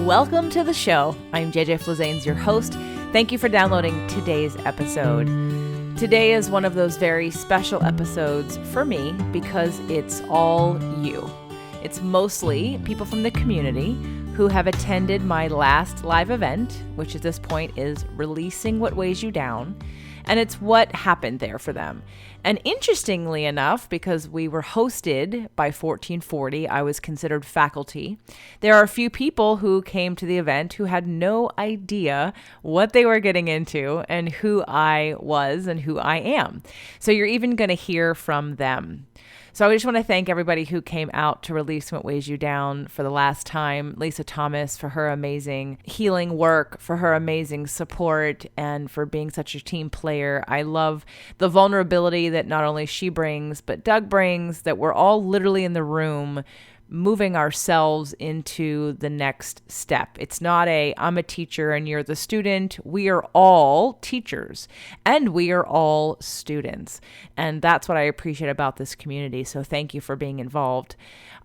welcome to the show. I'm JJ Flizanes, your host. Thank you for downloading today's episode. Today is one of those very special episodes for me because it's all you. It's mostly people from the community who have attended my last live event, which at this point is Releasing What Weighs You Down, and it's what happened there for them. And interestingly enough, because we were hosted by 1440, I was considered faculty. There are a few people who came to the event who had no idea what they were getting into and who I was and who I am. So you're even going to hear from them. So I just want to thank everybody who came out to Release What Weighs You Down for the last time. Lisa Thomas for her amazing healing work, for her amazing support, and for being such a team player. I love the vulnerability that not only she brings, but Doug brings, that we're all literally in the room moving ourselves into the next step. It's not I'm a teacher and you're the student. We are all teachers and we are all students. And that's what I appreciate about this community. So thank you for being involved.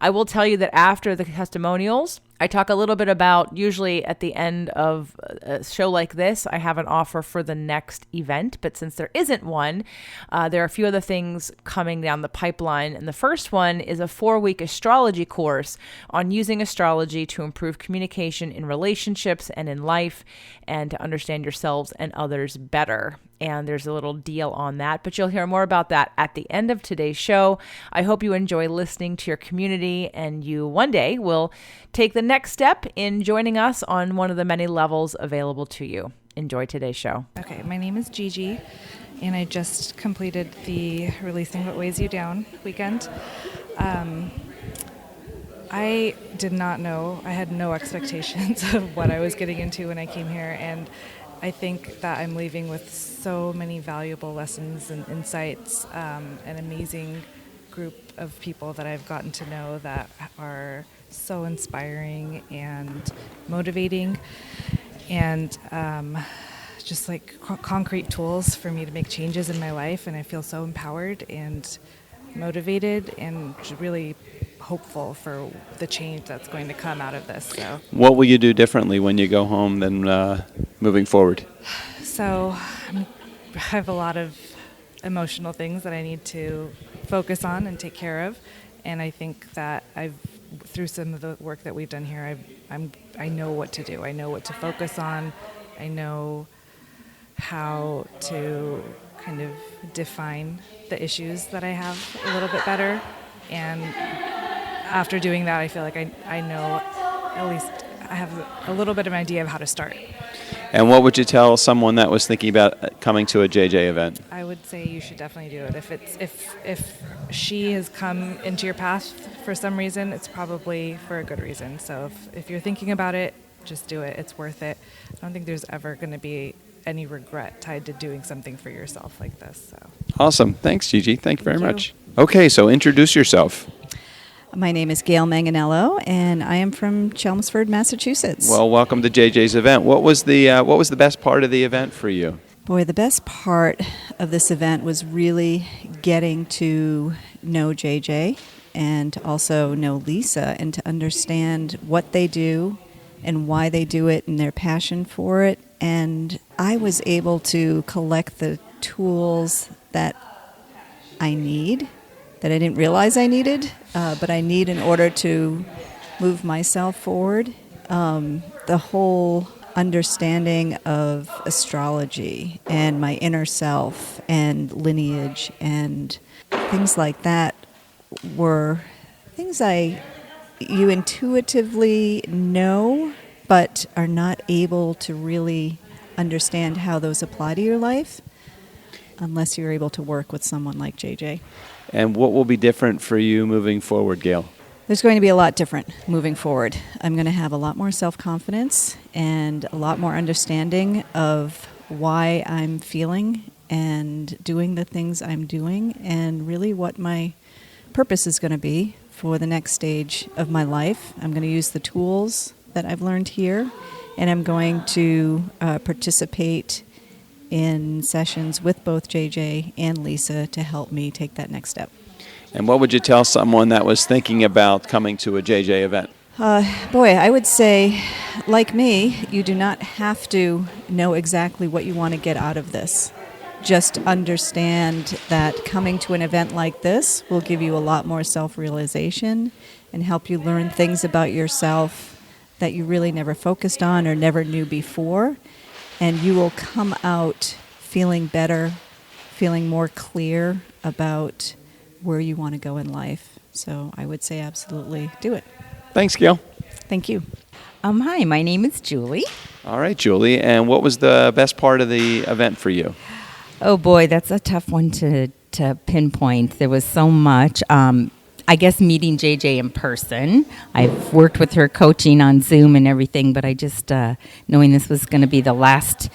I will tell you that after the testimonials, I talk a little bit about, usually at the end of a show like this, I have an offer for the next event. But since there isn't one, there are a few other things coming down the pipeline. And the first one is a 4-week astrology course on using astrology to improve communication in relationships and in life and to understand yourselves and others better. And there's a little deal on that, but you'll hear more about that at the end of today's show. I hope you enjoy listening to your community and you one day will take the next step in joining us on one of the many levels available to you. Enjoy today's show. Okay, my name is Gigi, and I just completed the Releasing What Weighs You Down weekend. I did not know, I had no expectations of what I was getting into when I came here, and I think that I'm leaving with so many valuable lessons and insights, an amazing group of people that I've gotten to know that are so inspiring and motivating, and just like concrete tools for me to make changes in my life. And I feel so empowered and motivated and really hopeful for the change that's going to come out of this. So, what will you do differently when you go home than moving forward? So I have a lot of emotional things that I need to focus on and take care of, and I think that through some of the work that we've done here, I know what to do. I know what to focus on. I know how to kind of define the issues that I have a little bit better, and after doing that, I feel like I know, at least I have a little bit of an idea of how to start. And what would you tell someone that was thinking about coming to a JJ event? I would say you should definitely do it. If she has come into your path for some reason, it's probably for a good reason. So if you're thinking about it, just do it. It's worth it. I don't think there's ever going to be any regret tied to doing something for yourself like this. So. Awesome. Thanks, Gigi. Thank you very much. Okay, so introduce yourself. My name is Gail Manganello, and I am from Chelmsford, Massachusetts. Well, welcome to JJ's event. What was the best part of the event for you? Boy, the best part of this event was really getting to know JJ and to also know Lisa and to understand what they do and why they do it and their passion for it. And I was able to collect the tools that I need, that I didn't realize I needed, but I need in order to move myself forward. The whole understanding of astrology and my inner self and lineage and things like that were things you intuitively know, but are not able to really understand how those apply to your life unless you're able to work with someone like JJ. And what will be different for you moving forward, Gail? There's going to be a lot different moving forward. I'm going to have a lot more self-confidence and a lot more understanding of why I'm feeling and doing the things I'm doing and really what my purpose is going to be for the next stage of my life. I'm going to use the tools that I've learned here, and I'm going to participate in sessions with both JJ and Lisa to help me take that next step. And what would you tell someone that was thinking about coming to a JJ event? Boy, I would say, like me, you do not have to know exactly what you want to get out of this. Just understand that coming to an event like this will give you a lot more self-realization and help you learn things about yourself that you really never focused on or never knew before. And you will come out feeling better, feeling more clear about where you want to go in life. So I would say absolutely do it. Thanks, Gail. Thank you. Hi, my name is Julie. All right, Julie. And what was the best part of the event for you? Oh boy, that's a tough one to pinpoint. There was so much. I guess meeting JJ in person. I've worked with her coaching on Zoom and everything, but I just, knowing this was going to be the last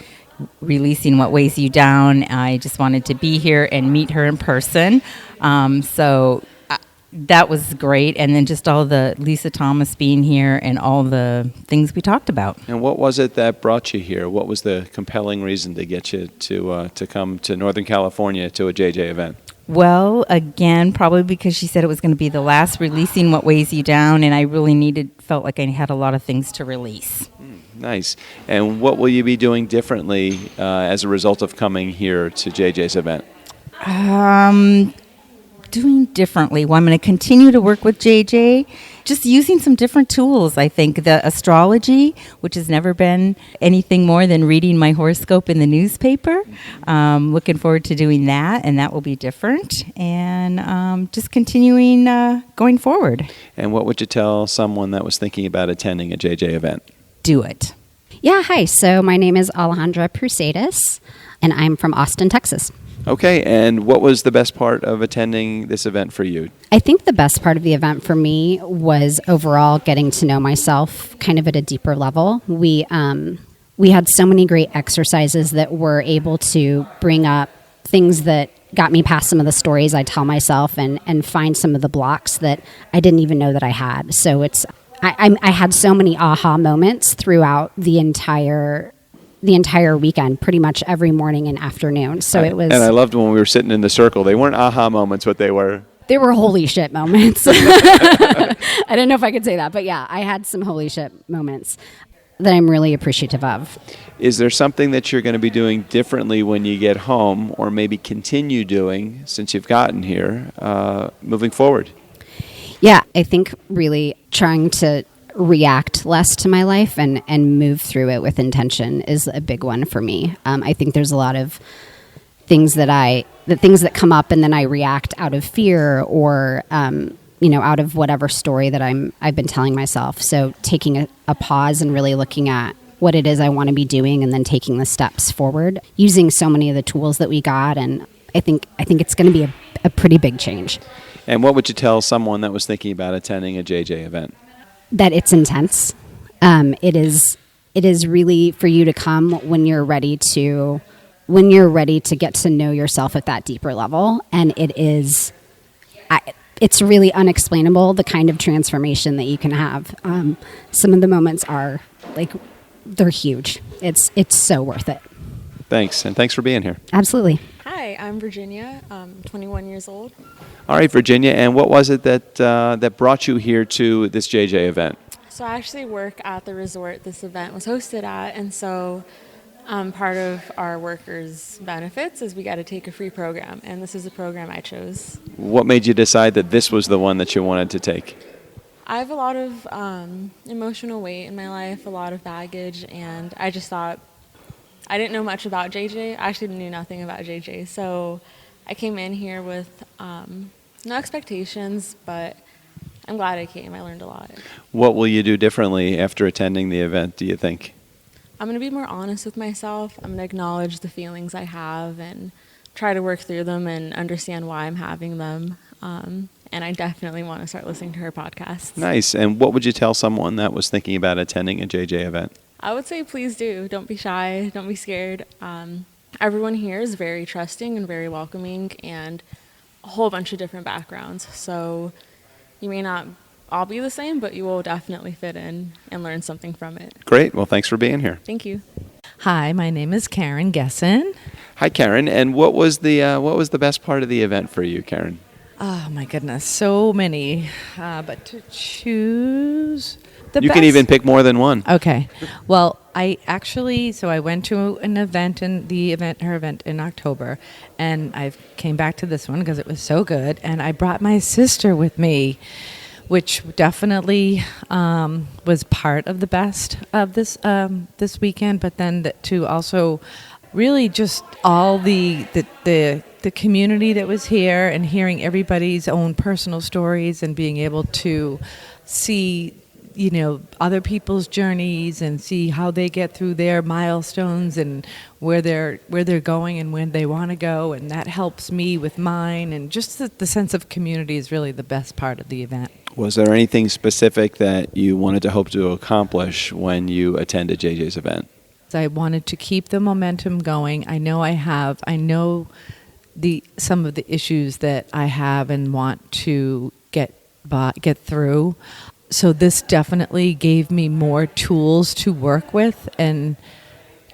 releasing What Weighs You Down, I just wanted to be here and meet her in person. That was great. And then just all the Lisa Thomas being here and all the things we talked about. And what was it that brought you here? What was the compelling reason to get you to come to Northern California to a JJ event? Well, again, probably because she said it was going to be the last releasing What Weighs You Down, and I really felt like I had a lot of things to release. Nice. And what will you be doing differently as a result of coming here to JJ's event? Doing differently. Well, I'm going to continue to work with JJ, just using some different tools. I think the astrology, which has never been anything more than reading my horoscope in the newspaper. Looking forward to doing that, and that will be different. And just continuing going forward. And what would you tell someone that was thinking about attending a JJ event? Do it. Yeah, hi. So my name is Alejandra Prusadis, and I'm from Austin, Texas. Okay, and what was the best part of attending this event for you? I think the best part of the event for me was overall getting to know myself kind of at a deeper level. We had so many great exercises that were able to bring up things that got me past some of the stories I tell myself and find some of the blocks that I didn't even know that I had. So I had so many aha moments throughout the entire weekend, pretty much every morning and afternoon. So it was. And I loved when we were sitting in the circle. They weren't aha moments, but they were. They were holy shit moments. I don't know if I could say that, but yeah, I had some holy shit moments that I'm really appreciative of. Is there something that you're going to be doing differently when you get home, or maybe continue doing since you've gotten here, moving forward? Yeah, I think really trying to react less to my life and move through it with intention is a big one for me. I think there's a lot of things that come up and then I react out of fear or, out of whatever story that I've been telling myself. So taking a pause and really looking at what it is I want to be doing and then taking the steps forward, using so many of the tools that we got. And I think it's going to be a pretty big change. And what would you tell someone that was thinking about attending a JJ event? That it's intense. It is really for you to come when you're ready to get to know yourself at that deeper level, and it's really unexplainable the kind of transformation that you can have. Some of the moments are they're huge. It's so worth it. Thanks, and thanks for being here. Absolutely. Hi, I'm Virginia. I'm 21 years old. All right, Virginia, and what was it that brought you here to this JJ event? So I actually work at the resort this event was hosted at, and so part of our workers' benefits is we got to take a free program, and this is a program I chose. What made you decide that this was the one that you wanted to take? I have a lot of emotional weight in my life, a lot of baggage, and I just thought, I didn't know much about JJ. I actually knew nothing about JJ, so I came in here with no expectations, but I'm glad I came. I learned a lot. What will you do differently after attending the event, do you think? I'm going to be more honest with myself. I'm going to acknowledge the feelings I have and try to work through them and understand why I'm having them. And I definitely want to start listening to her podcasts. Nice. And what would you tell someone that was thinking about attending a JJ event? I would say please do. Don't be shy. Don't be scared. Everyone here is very trusting and very welcoming and a whole bunch of different backgrounds. So you may not all be the same, but you will definitely fit in and learn something from it. Great. Well, thanks for being here. Thank you. Hi, my name is Karen Gesson. Hi, Karen. And what was the best part of the event for you, Karen? Oh my goodness, so many. But to choose the You best. can even pick more than one. Okay. Well, I went to an event her event in October, and I came back to this one because it was so good, and I brought my sister with me, which definitely was part of the best of this weekend. But then to also really just all the community that was here and hearing everybody's own personal stories and being able to see other people's journeys and see how they get through their milestones and where they're going and when they want to go, and that helps me with mine, and just the sense of community is really the best part of the event. Was there anything specific that you wanted to hope to accomplish when you attended JJ's event? I wanted to keep the momentum going. I know some of the issues that I have and want to get through. So this definitely gave me more tools to work with and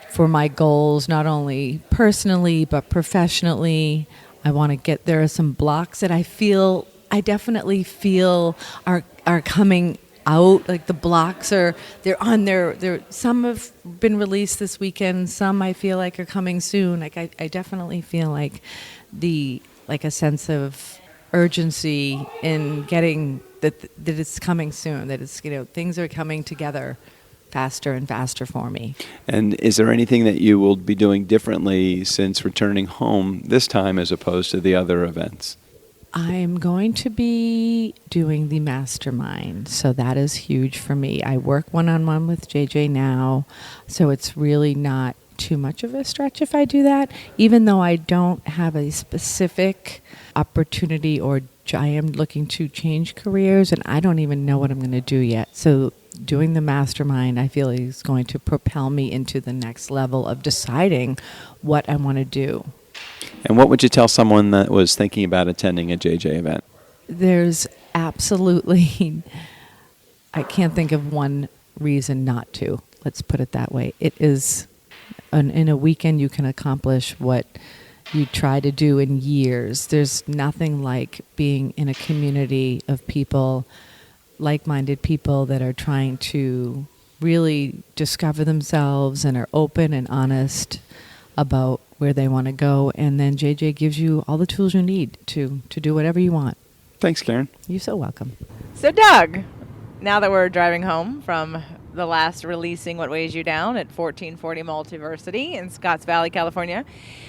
for my goals, not only personally but professionally. I want to get there are some blocks that I definitely feel are coming out. Like the blocks they're on there. Some have been released this weekend. Some I feel like are coming soon. Like I definitely feel like a sense of urgency in getting that it's coming soon. That it's things are coming together faster and faster for me. And is there anything that you will be doing differently since returning home this time as opposed to the other events? I'm going to be doing the mastermind, so that is huge for me. I work one-on-one with JJ now, so it's really not too much of a stretch if I do that, even though I don't have a specific opportunity or I am looking to change careers, and I don't even know what I'm going to do yet. So doing the mastermind, I feel is going to propel me into the next level of deciding what I want to do. And what would you tell someone that was thinking about attending a JJ event? There's absolutely, I can't think of one reason not to. Let's put it that way. It is, in a weekend you can accomplish what you try to do in years. There's nothing like being in a community of people, like-minded people that are trying to really discover themselves and are open and honest about where they want to go. And then JJ gives you all the tools you need to do whatever you want. Thanks, Karen. You're so welcome. So, Doug, now that we're driving home from the last releasing What Weighs You Down at 1440 Multiversity in Scotts Valley, California,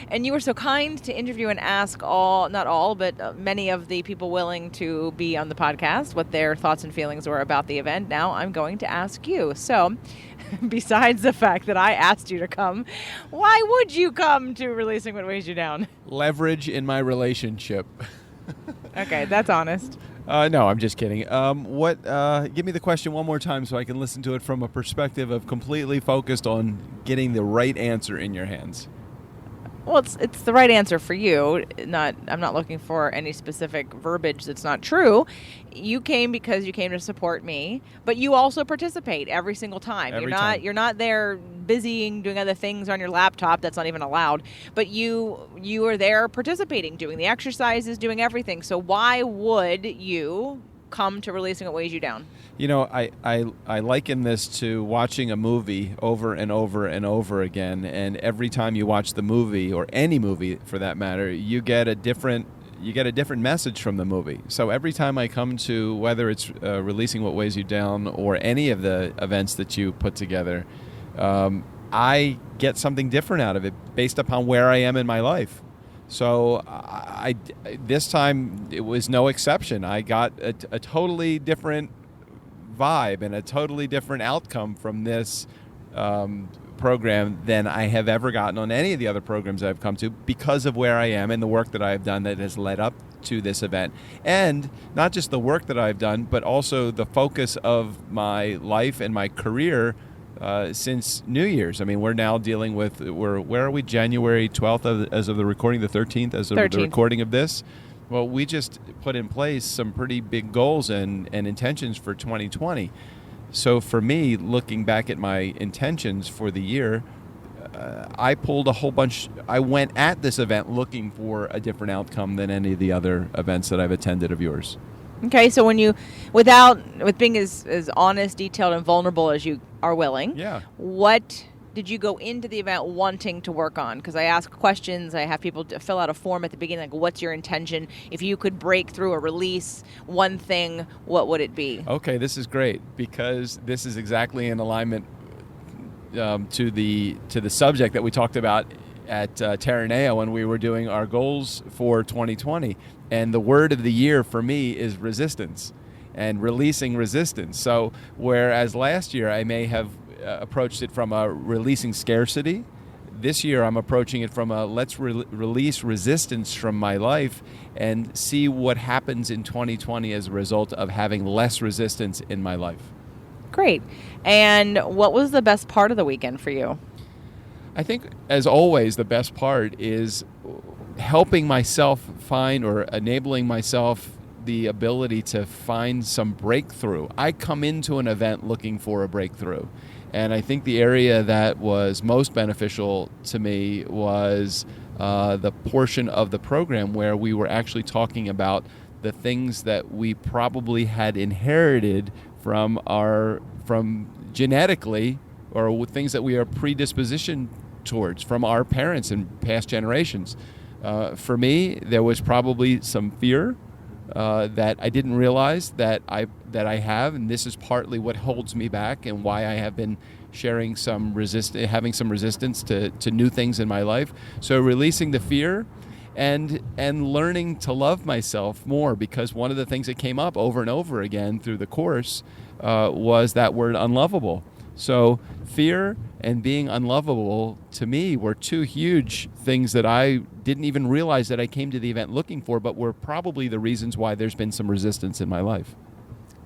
and you were so kind to interview and ask many of the people willing to be on the podcast what their thoughts and feelings were about the event. Now I'm going to ask you. So, besides the fact that I asked you to come, why would you come to releasing What Weighs You Down? Leverage in my relationship. Okay, that's honest. No, I'm just kidding. Give me the question one more time so I can listen to it from a perspective of completely focused on getting the right answer in your hands. Well, it's the right answer for you. I'm not looking for any specific verbiage that's not true. You came because you came to support me, but you also participate every single time. You're not there busying doing other things on your laptop. That's not even allowed. But you are there participating, doing the exercises, doing everything. So why would you come to releasing What Weighs You Down? I liken this to watching a movie over and over and over again, and every time you watch the movie, or any movie for that matter, you get a different message from the movie. So every time I come to, whether it's releasing What Weighs You Down or any of the events that you put together, I get something different out of it based upon where I am in my life. So this time it was no exception. I got a totally different vibe and a totally different outcome from this program than I have ever gotten on any of the other programs I've come to, because of where I am and the work that I've done that has led up to this event. And not just the work that I've done, but also the focus of my life and my career since New Year's. I mean, we're now dealing with, where are we? January 12th as of the recording, the 13th as of 13th. The recording of this. Well, we just put in place some pretty big goals and intentions for 2020. So for me, looking back at my intentions for the year, I pulled a whole bunch. I went at this event looking for a different outcome than any of the other events that I've attended of yours. Okay, so with being as honest, detailed, and vulnerable as you are willing, what did you go into the event wanting to work on? Because I ask questions, I have people to fill out a form at the beginning, like, what's your intention? If you could break through or release one thing, what would it be? Okay, this is great, because this is exactly in alignment to the subject that we talked about at Terranea when we were doing our goals for 2020. And the word of the year for me is resistance and releasing resistance. So whereas last year I may have approached it from a releasing scarcity, this year I'm approaching it from a let's release resistance from my life and see what happens in 2020 as a result of having less resistance in my life. Great. And what was the best part of the weekend for you? I think, as always, the best part is helping myself find or enabling myself the ability to find some breakthrough. I come into an event looking for a breakthrough. And I think the area that was most beneficial to me was the portion of the program where we were actually talking about the things that we probably had inherited from genetically, or things that we are predispositioned towards from our parents and past generations. For me, there was probably some fear that I didn't realize that I have, and this is partly what holds me back and why I have been sharing having some resistance to new things in my life. So releasing the fear and learning to love myself more, because one of the things that came up over and over again through the course was that word unlovable. So fear and being unlovable to me were two huge things that I didn't even realize that I came to the event looking for, but were probably the reasons why there's been some resistance in my life.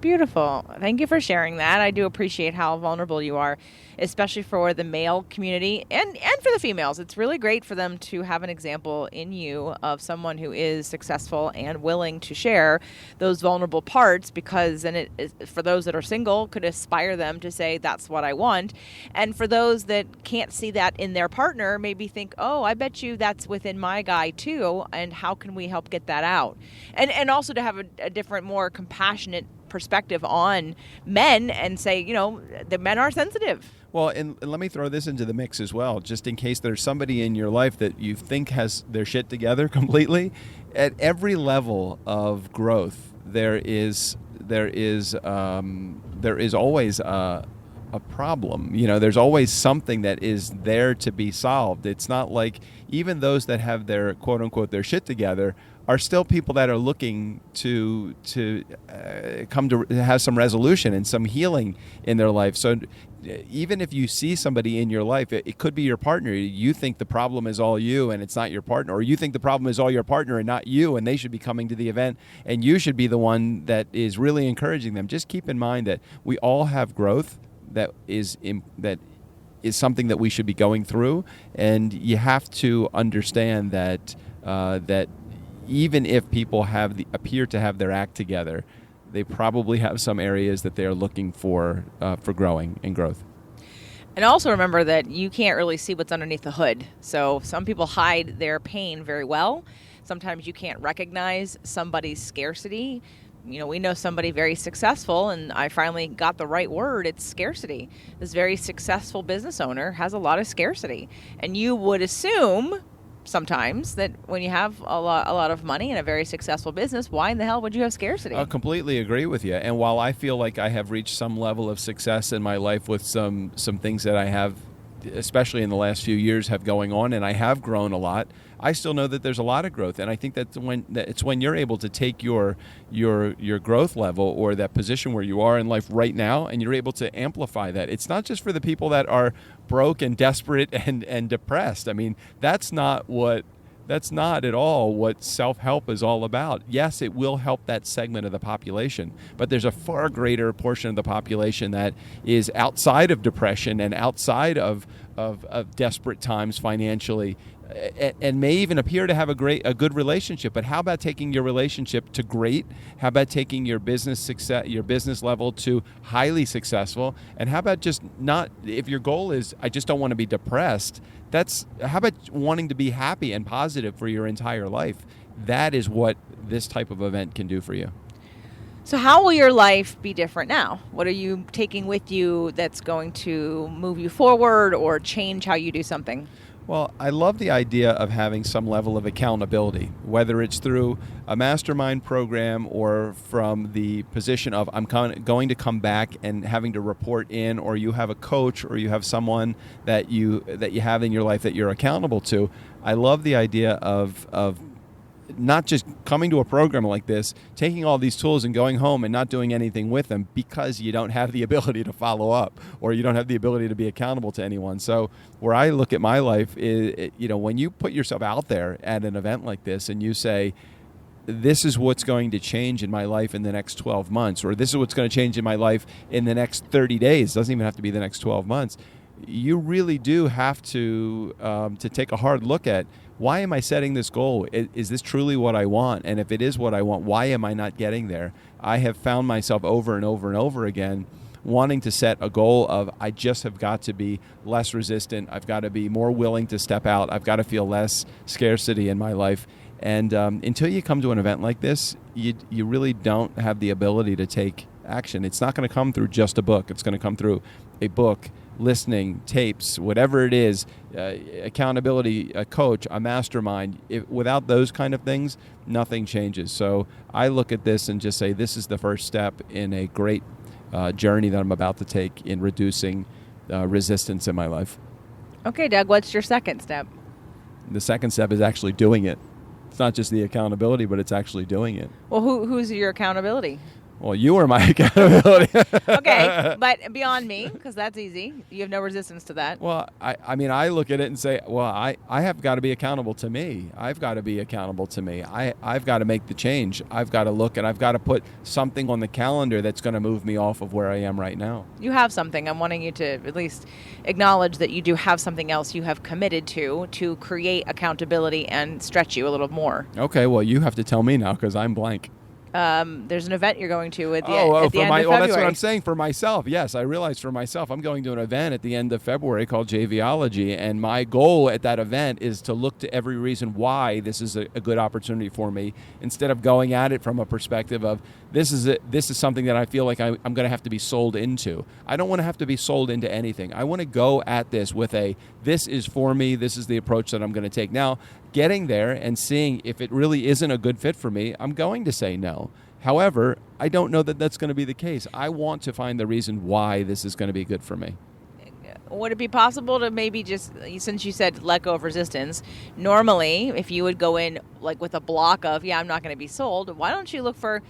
Beautiful. Thank you for sharing that. I do appreciate how vulnerable you are, especially for the male community and for the females. It's really great for them to have an example in you of someone who is successful and willing to share those vulnerable parts, because then it is, for those that are single, could inspire them to say, that's what I want. And for those that can't see that in their partner, maybe think, oh, I bet you that's within my guy too, and how can we help get that out? And also to have a different, more compassionate perspective on men and say, the men are sensitive. Well, and let me throw this into the mix as well, just in case there's somebody in your life that you think has their shit together completely. At every level of growth, there is always a problem. There's always something that is there to be solved. It's not like even those that have their quote unquote their shit together are still people that are looking to come to have some resolution and some healing in their life. So even if you see somebody in your life, it could be your partner. You think the problem is all you and it's not your partner, or you think the problem is all your partner and not you, and they should be coming to the event and you should be the one that is really encouraging them. Just keep in mind that we all have growth that is something that we should be going through, and you have to understand that even if people appear to have their act together, they probably have some areas that they are looking for growing and growth. And also remember that you can't really see what's underneath the hood. So some people hide their pain very well. Sometimes you can't recognize somebody's scarcity. We know somebody very successful, and I finally got the right word. It's scarcity. This very successful business owner has a lot of scarcity. And you would assume sometimes that when you have a lot of money and a very successful business, why in the hell would you have scarcity? I completely agree with you. And while I feel like I have reached some level of success in my life with some things that I have, especially in the last few years, have going on, and I have grown a lot, I still know that there's a lot of growth. And I think that it's when you're able to take your growth level or that position where you are in life right now, and you're able to amplify that. It's not just for the people that are broke and desperate and depressed. I mean, that's not at all what self-help is all about. Yes, it will help that segment of the population, but there's a far greater portion of the population that is outside of depression and outside of desperate times financially, and may even appear to have a good relationship. But how about taking your relationship to great? How about taking your business success, your business level to highly successful? And how about just not, if your goal is, I just don't want to be depressed, how about wanting to be happy and positive for your entire life? That is what this type of event can do for you. So how will your life be different now? What are you taking with you that's going to move you forward or change how you do something? Well, I love the idea of having some level of accountability, whether it's through a mastermind program or from the position of I'm going to come back and having to report in, or you have a coach or you have someone that you have in your life that you're accountable to. I love the idea of not just coming to a program like this, taking all these tools and going home and not doing anything with them because you don't have the ability to follow up or you don't have the ability to be accountable to anyone. So where I look at my life is, when you put yourself out there at an event like this and you say, this is what's going to change in my life in the next 12 months, or this is what's going to change in my life in the next 30 days, doesn't even have to be the next 12 months. You really do have to take a hard look at, why am I setting this goal? Is this truly what I want? And if it is what I want, why am I not getting there? I have found myself over and over and over again wanting to set a goal of, I just have got to be less resistant. I've got to be more willing to step out. I've got to feel less scarcity in my life. And until you come to an event like this, you really don't have the ability to take action. It's not going to come through just a book. It's going to come through a book, listening, tapes, whatever it is, accountability, a coach, a mastermind. Without those kind of things, nothing changes. So I look at this and just say, this is the first step in a great journey that I'm about to take in reducing resistance in my life. Okay, Doug, what's your second step? The second step is actually doing it. It's not just the accountability, but it's actually doing it. Well, who's your accountability? Well, you are my accountability. Okay, but beyond me, because that's easy. You have no resistance to that. Well, I look at it and say, well, I have got to be accountable to me. I've got to be accountable to me. I've got to make the change. I've got to look and I've got to put something on the calendar that's going to move me off of where I am right now. You have something. I'm wanting you to at least acknowledge that you do have something else you have committed to create accountability and stretch you a little more. Okay, well, you have to tell me now because I'm blank. There's an event you're going to at the end of February. Well, that's what I'm saying for myself. Yes, I realize for myself, I'm going to an event at the end of February called JVology, and my goal at that event is to look to every reason why this is a good opportunity for me, instead of going at it from a perspective of this is something that I feel like I'm going to have to be sold into. I don't want to have to be sold into anything. I want to go at this with this is for me, this is the approach that I'm going to take. Now, getting there and seeing if it really isn't a good fit for me, I'm going to say no. However, I don't know that that's going to be the case. I want to find the reason why this is going to be good for me. Would it be possible to maybe just, since you said let go of resistance, normally if you would go in like with a block of, I'm not going to be sold, why don't you look for,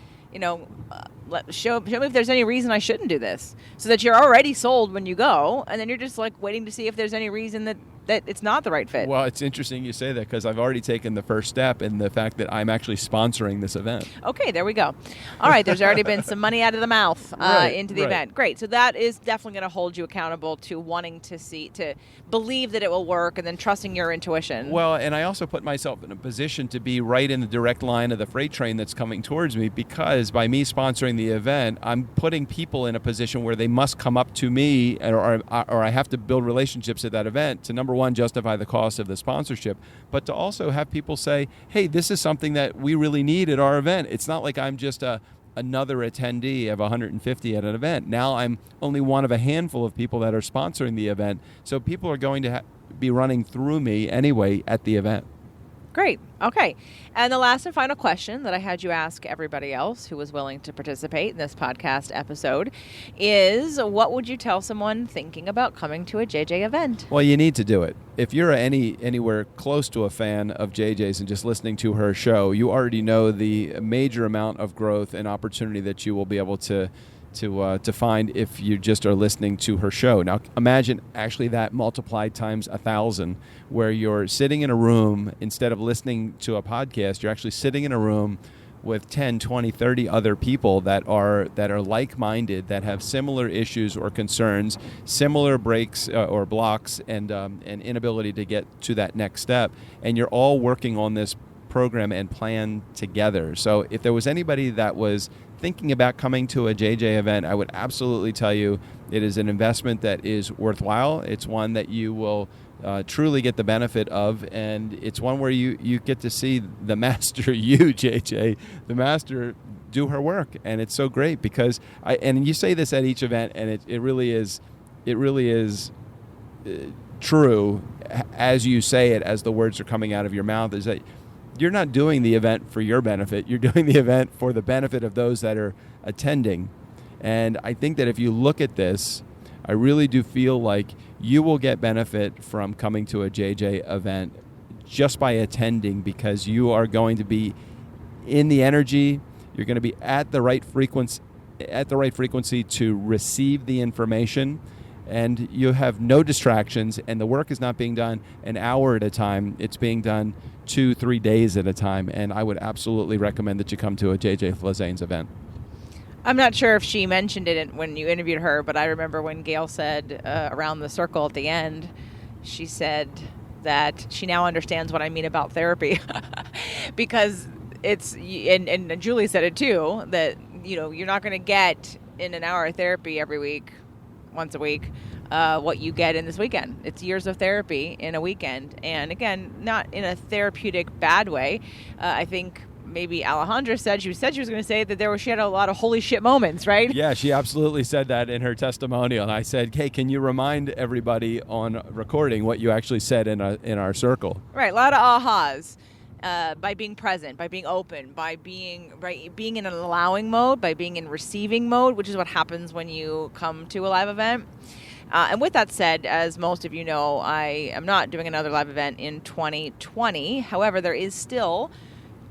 show me if there's any reason I shouldn't do this, so that you're already sold when you go, and then you're just like waiting to see if there's any reason that it's not the right fit. Well, it's interesting you say that because I've already taken the first step in the fact that I'm actually sponsoring this event. Okay, there we go. All right, there's already been some money out of the mouth into the event. Great. So that is definitely going to hold you accountable to wanting to believe that it will work and then trusting your intuition. Well, and I also put myself in a position to be right in the direct line of the freight train that's coming towards me, because by me sponsoring the event, I'm putting people in a position where they must come up to me, or I have to build relationships at that event to, number one, justify the cost of the sponsorship, but to also have people say, hey, this is something that we really need at our event. It's not like I'm just another attendee of 150 at an event. Now I'm only one of a handful of people that are sponsoring the event, so people are going to be running through me anyway at the event. Great. Okay. And the last and final question that I had you ask everybody else who was willing to participate in this podcast episode is, what would you tell someone thinking about coming to a JJ event? Well, you need to do it. If you're anywhere close to a fan of JJ's and just listening to her show, you already know the major amount of growth and opportunity that you will be able to find if you just are listening to her show. Now, imagine actually that multiplied times 1,000, where you're sitting in a room instead of listening to a podcast. You're actually sitting in a room with 10, 20, 30 other people that are like-minded, that have similar issues or concerns, similar breaks or blocks, and inability to get to that next step, and you're all working on this program and plan together. So if there was anybody that was thinking about coming to a JJ event, I would absolutely tell you it is an investment that is worthwhile. It's one that you will truly get the benefit of, and it's one where you get to see the master, JJ, the master, do her work. And it's so great because and you say this at each event, and it really is true as you say it, as the words are coming out of your mouth, is that you're not doing the event for your benefit. You're doing the event for the benefit of those that are attending. And I think that if you look at this, I really do feel like you will get benefit from coming to a JJ event just by attending, because you are going to be in the energy. You're going to be at the right frequency to receive the information, and you have no distractions, and the work is not being done an hour at a time. It's being done 2-3 days at a time, and I would absolutely recommend that you come to a JJ Flizanes event. I'm not sure if she mentioned it when you interviewed her, but I remember when Gail said around the circle at the end, she said that she now understands what I mean about therapy. Because it's, and Julie said it too, that you're not going to get in an hour of therapy every week, once a week, what you get in this weekend. It's years of therapy in a weekend. And again, not in a therapeutic bad way. I think maybe Alejandra said she was going to say that she had a lot of holy shit moments, right? Yeah, she absolutely said that in her testimonial. And I said, hey, can you remind everybody on recording what you actually said in our circle? Right, a lot of ahas. By being present, by being open, by being in an allowing mode, by being in receiving mode, which is what happens when you come to a live event. And with that said, as most of you know, I am not doing another live event in 2020. However, there is still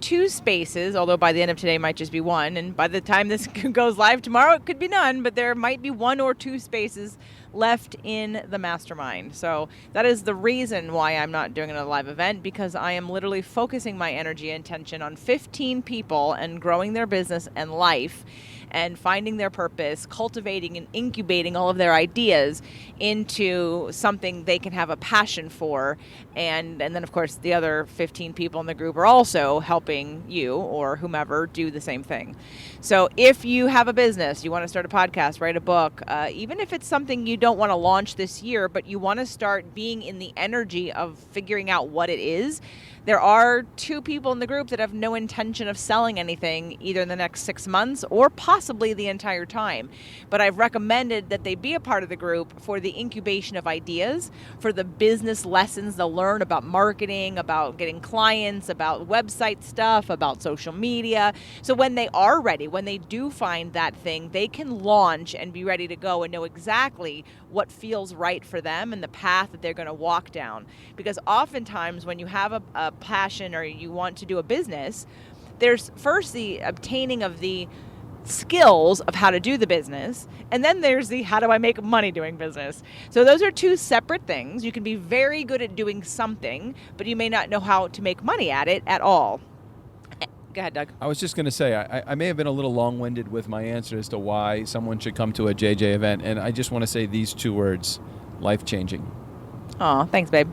2 spaces, although by the end of today might just be 1, and by the time this goes live tomorrow, it could be none, but there might be 1 or 2 spaces left in the mastermind. So that is the reason why I'm not doing another live event, because I am literally focusing my energy and attention on 15 people and growing their business and life and finding their purpose, cultivating and incubating all of their ideas into something they can have a passion for. And then, of course, the other 15 people in the group are also helping you or whomever do the same thing. So if you have a business, you want to start a podcast, write a book, even if it's something you don't want to launch this year, but you want to start being in the energy of figuring out what it is, there are 2 people in the group that have no intention of selling anything either in the next 6 months or possibly the entire time. But I've recommended that they be a part of the group for the incubation of ideas, for the business lessons they'll learn about marketing, about getting clients, about website stuff, about social media. So when they are ready, when they do find that thing, they can launch and be ready to go and know exactly what feels right for them and the path that they're going to walk down. Because oftentimes when you have a passion or you want to do a business, there's first the obtaining of the skills of how to do the business, and then there's the how do I make money doing business. So those are 2 separate things. You can be very good at doing something, but you may not know how to make money at it at all. Go ahead, Doug. I was just going to say, I may have been a little long-winded with my answer as to why someone should come to a JJ event, and I just want to say these 2 words: life-changing. Oh, thanks, babe.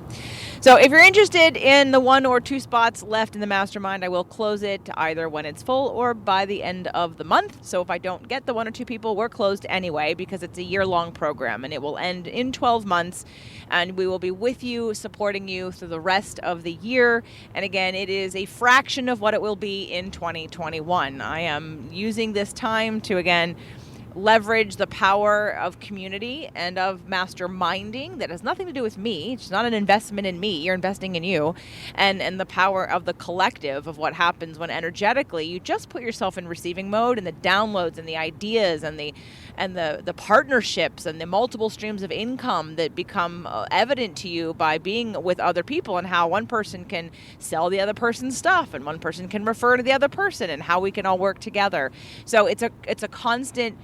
So if you're interested in the 1 or 2 spots left in the mastermind, I will close it either when it's full or by the end of the month. So if I don't get the 1 or 2 people, we're closed anyway, because it's a year-long program and it will end in 12 months. And we will be with you, supporting you through the rest of the year. And again, it is a fraction of what it will be in 2021. I am using this time to, again, leverage the power of community and of masterminding that has nothing to do with me. It's not an investment in me. You're investing in you. And the power of the collective of what happens when energetically you just put yourself in receiving mode, and the downloads and the ideas and the partnerships and the multiple streams of income that become evident to you by being with other people, and how one person can sell the other person's stuff and one person can refer to the other person, and how we can all work together. So it's a constant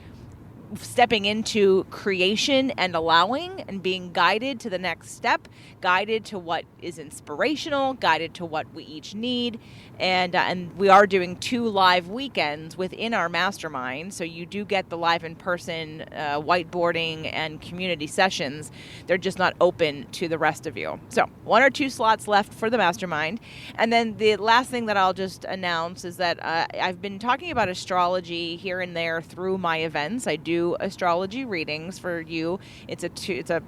stepping into creation and allowing and being guided to the next step, guided to what is inspirational, guided to what we each need. And we are doing 2 live weekends within our mastermind. So you do get the live in-person whiteboarding and community sessions. They're just not open to the rest of you. So 1 or 2 slots left for the mastermind. And then the last thing that I'll just announce is that I've been talking about astrology here and there through my events. I do astrology readings for you. It's a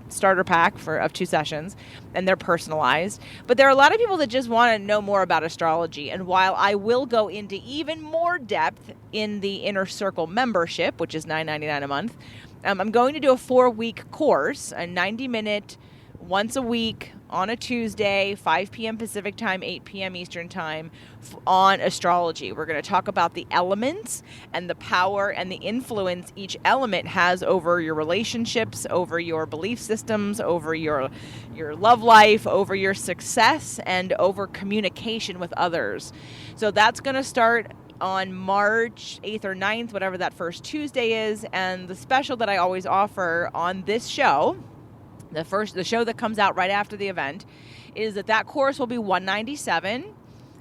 starter pack of 2 sessions, and they're personalized. But there are a lot of people that just want to know more about astrology. And while I will go into even more depth in the Inner Circle membership, which is $9.99 a month, I'm going to do a 4-week course, a 90-minute, once a week on a Tuesday, 5 p.m. Pacific time, 8 p.m. Eastern time, on astrology. We're going to talk about the elements and the power and the influence each element has over your relationships, over your belief systems, over your love life, over your success, and over communication with others. So that's going to start on March 8th or 9th, whatever that first Tuesday is. And the special that I always offer on this show, the show that comes out right after the event, is that course will be $197.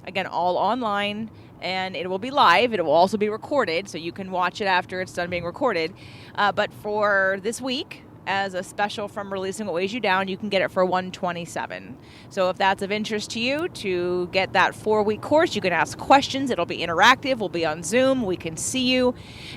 Again, all online, and it will be live. It will also be recorded, so you can watch it after it's done being recorded. But for this week, as a special from Releasing What Weighs You Down, you can get it for $127. So if that's of interest to you, to get that 4-week course, you can ask questions. It'll be interactive. We'll be on Zoom. We can see you.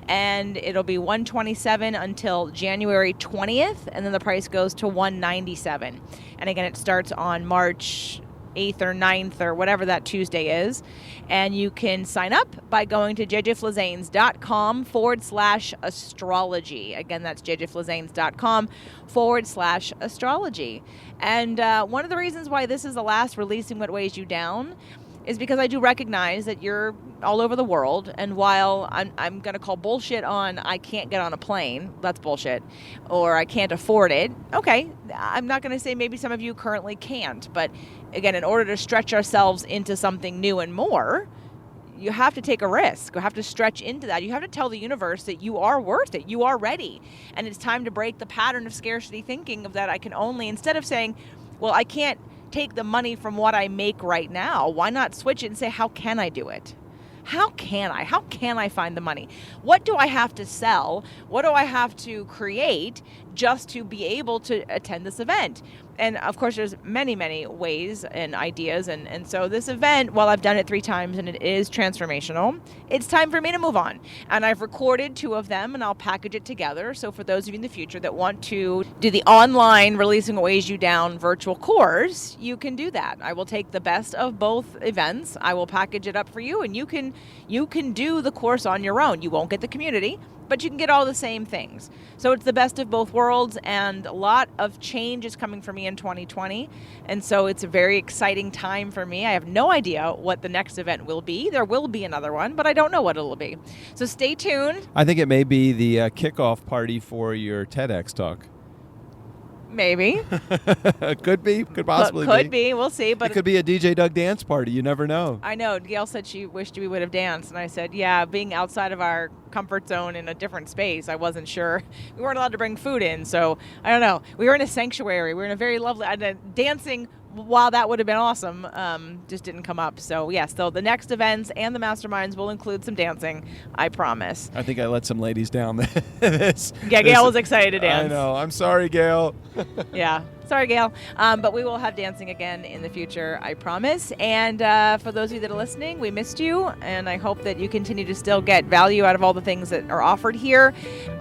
And it'll be $127 until January 20th, and then the price goes to $197. And again, it starts on March 8th or 9th or whatever that Tuesday is. And you can sign up by going to jjflizanes.com/astrology. Again, that's jjflizanes.com/astrology. And one of the reasons why this is the last Releasing What Weighs You Down is because I do recognize that you're all over the world. And while I'm going to call bullshit on I can't get on a plane, that's bullshit, or I can't afford it, okay, I'm not going to say maybe some of you currently can't. But again, in order to stretch ourselves into something new and more, you have to take a risk. You have to stretch into that. You have to tell the universe that you are worth it. You are ready. And it's time to break the pattern of scarcity thinking of that I can only, instead of saying, well, I can't take the money from what I make right now, why not switch it and say, how can I do it? How can I find the money? What do I have to sell? What do I have to create just to be able to attend this event? And of course, there's many, many ways and ideas. And so this event, while I've done it 3 times and it is transformational, it's time for me to move on. And I've recorded 2 of them and I'll package it together. So for those of you in the future that want to do the online Releasing What Weighs You Down virtual course, you can do that. I will take the best of both events. I will package it up for you, and you can do the course on your own. You won't get the community, but you can get all the same things. So it's the best of both worlds, and a lot of change is coming for me in 2020. And so it's a very exciting time for me. I have no idea what the next event will be. There will be another one, but I don't know what it'll be. So stay tuned. I think it may be the kickoff party for your TEDx talk. Maybe. Could be. Could possibly Could be. We'll see. But it could be a DJ Doug dance party. You never know. I know. Gail said she wished we would have danced. And I said, yeah, being outside of our comfort zone in a different space, I wasn't sure. We weren't allowed to bring food in. So I don't know. We were in a sanctuary. We were in a very lovely dancing. While that would have been awesome, just didn't come up. So, yes, so the next events and the masterminds will include some dancing, I promise. I think I let some ladies down. Gail was excited to dance. I know. I'm sorry, Gail. Yeah. Sorry, Gail. But we will have dancing again in the future, I promise. And for those of you that are listening, we missed you, and I hope that you continue to still get value out of all the things that are offered here.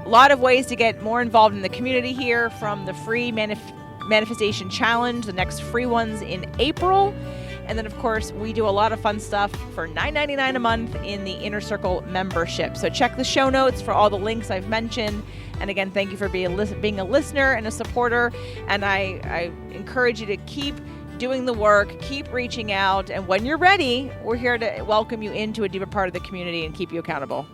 A lot of ways to get more involved in the community here, from the free Manifestation Challenge, the next free ones in April. And then, of course, we do a lot of fun stuff for $9.99 a month in the Inner Circle membership. So check the show notes for all the links I've mentioned. And again, thank you for being a listener and a supporter. And I encourage you to keep doing the work, keep reaching out. And when you're ready, we're here to welcome you into a deeper part of the community and keep you accountable.